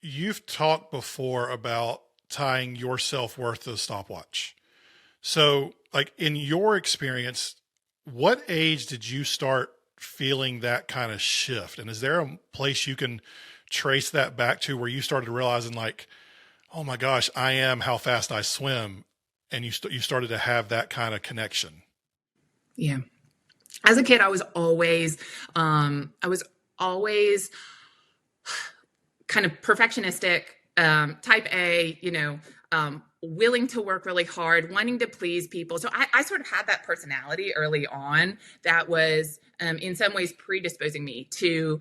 you've talked before about tying your self-worth to the stopwatch. So, like in your experience, what age did you start feeling that kind of shift? And is there a place you can trace that back to where you started realizing like, oh my gosh, I am how fast I swim, and you started to have that kind of connection? Yeah. As a kid, I was always kind of perfectionistic, type A, willing to work really hard, wanting to please people. So I sort of had that personality early on that was in some ways predisposing me to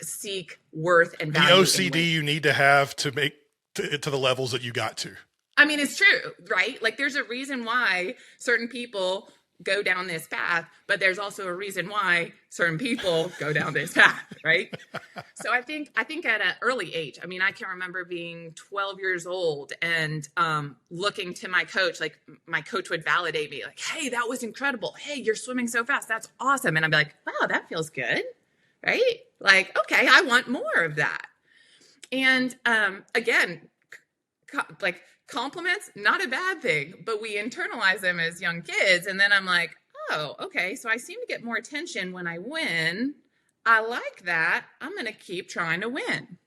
seek worth and The value in OCD women. you need to have to make to the levels that you got to. I mean, it's true, right? Like there's a reason why certain people go down this path, but there's also a reason why certain people go down this path, right? So I think at an early age, I mean, I can remember being 12 years old and looking to my coach, like my coach would validate me, like, hey, that was incredible. Hey, you're swimming so fast. That's awesome. And I'd be like, wow, that feels good, right? Like, okay, I want more of that. And again, like compliments, not a bad thing, but we internalize them as young kids. And then I'm like, oh, okay, so I seem to get more attention when I win. I like that. I'm going to keep trying to win.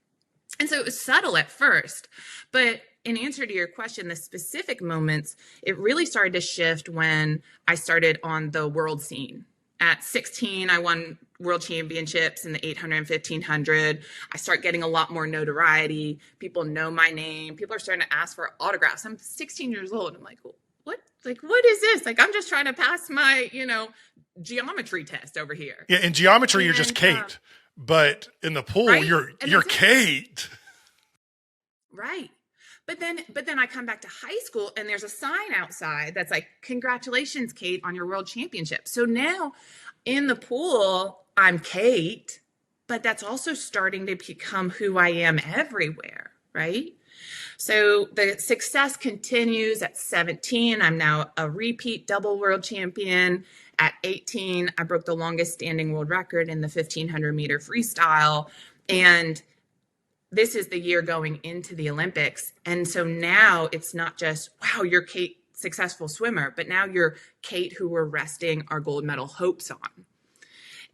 And so it was subtle at first, but in answer to your question, the specific moments, it really started to shift when I started on the world scene. At 16, I won world championships in the 800 and 1500. I start getting a lot more notoriety. People know my name. People are starting to ask for autographs. I'm 16 years old. I'm like, what? Like, what is this? Like, I'm just trying to pass my, geometry test over here. Yeah, in geometry, you're just Kate, but in the pool, right? you're Kate. Right. But then I come back to high school and there's a sign outside that's like, congratulations, Kate, on your world championship. So now in the pool, I'm Kate, but that's also starting to become who I am everywhere, right? So the success continues at 17. I'm now a repeat double world champion. At 18, I broke the longest standing world record in the 1500 meter freestyle. And this is the year going into the Olympics. And so now it's not just, wow, you're Kate, successful swimmer, but now you're Kate who we're resting our gold medal hopes on.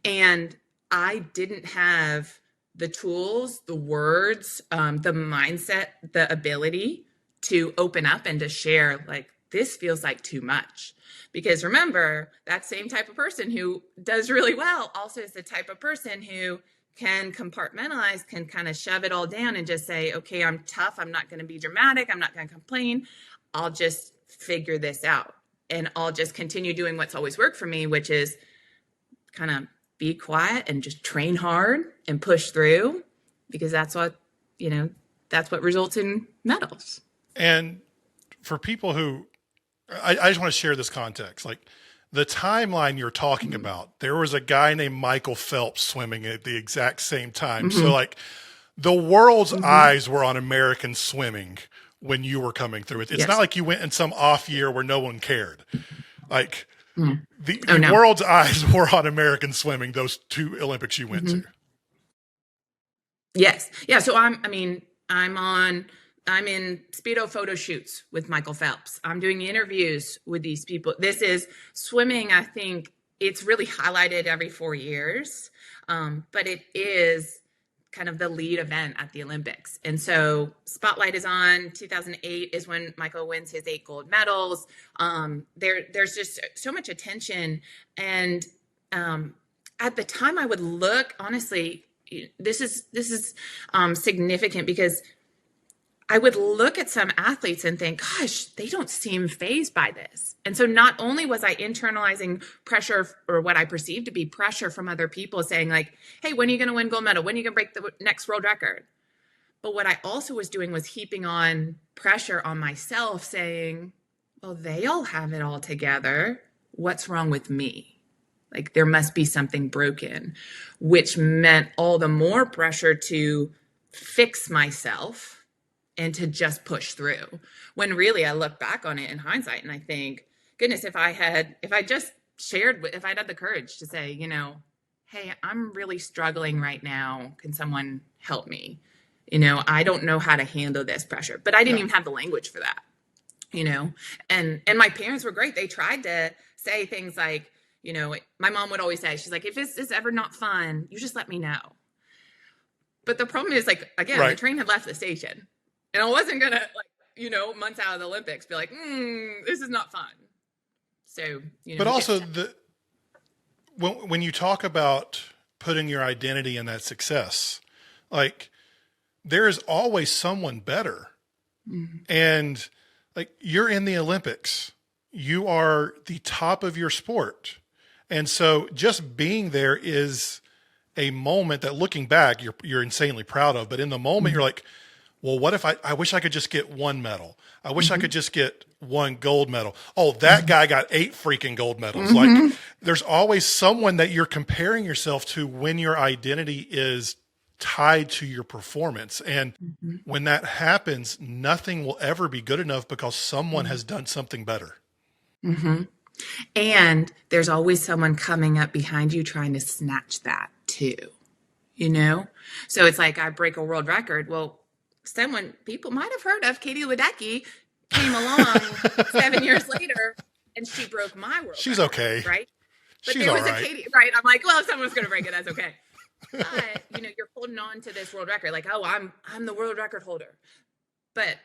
And I didn't have the tools, the words, the mindset, the ability to open up and to share, like, this feels like too much. Because remember, that same type of person who does really well also is the type of person who can compartmentalize, can kind of shove it all down and just say, okay, I'm tough. I'm not going to be dramatic. I'm not going to complain. I'll just figure this out. And I'll just continue doing what's always worked for me, which is kind of be quiet and just train hard and push through, because that's what results in medals. And for people who, I just want to share this context, like the timeline you're talking about, there was a guy named Michael Phelps swimming at the exact same time. So like the world's eyes were on American swimming when you were coming through it. It's not like you went in some off year where no one cared. Like the world's eyes were on American swimming, those two Olympics you went to. Yes. Yeah. So I'm in Speedo photo shoots with Michael Phelps. I'm doing interviews with these people. This is swimming. I think it's really highlighted every 4 years. But it is kind of the lead event at the Olympics. And so spotlight is on. 2008 is when Michael wins his 8 gold medals. There's just so much attention. And at the time I would look, honestly, this is significant, because I would look at some athletes and think, gosh, they don't seem fazed by this. And so not only was I internalizing pressure, or what I perceived to be pressure from other people saying like, hey, when are you going to win gold medal? When are you going to break the next world record? But what I also was doing was heaping on pressure on myself saying, well, they all have it all together. What's wrong with me? Like there must be something broken, which meant all the more pressure to fix myself and to just push through. When really I look back on it in hindsight and I think, goodness, if I had the courage to say, hey, I'm really struggling right now. Can someone help me? I don't know how to handle this pressure, but I didn't even have the language for that, and my parents were great. They tried to say things like, my mom would always say, she's like, if this is ever not fun, you just let me know. But the problem is, like, again, the train had left the station, and I wasn't going to, like, months out of the Olympics be like, this is not fun. So, but also when you talk about putting your identity in that success, like, there is always someone better. Mm-hmm. And like, you're in the Olympics, you are the top of your sport. And so just being there is a moment that, looking back, you're insanely proud of. But in the moment, you're like, well, what if I wish I could just get one medal. I wish I could just get one gold medal. Oh, that guy got 8 freaking gold medals. Like, there's always someone that you're comparing yourself to when your identity is tied to your performance. And when that happens, nothing will ever be good enough because someone has done something better. Mm-hmm. And there's always someone coming up behind you trying to snatch that too, So it's like, I break a world record. Well, someone people might have heard of, Katie Ledecky, came along 7 years later, and she broke my world She's record, okay. right? But She's there was all right. a Katie, right? I'm like, well, if someone's going to break it, that's okay. But, you're holding on to this world record. Like, oh, I'm the world record holder. But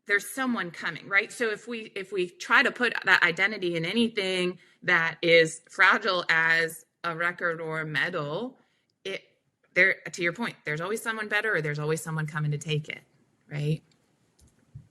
there's someone coming, right? So if we try to put that identity in anything that is fragile as a record or a medal, to your point, there's always someone better, or there's always someone coming to take it, right?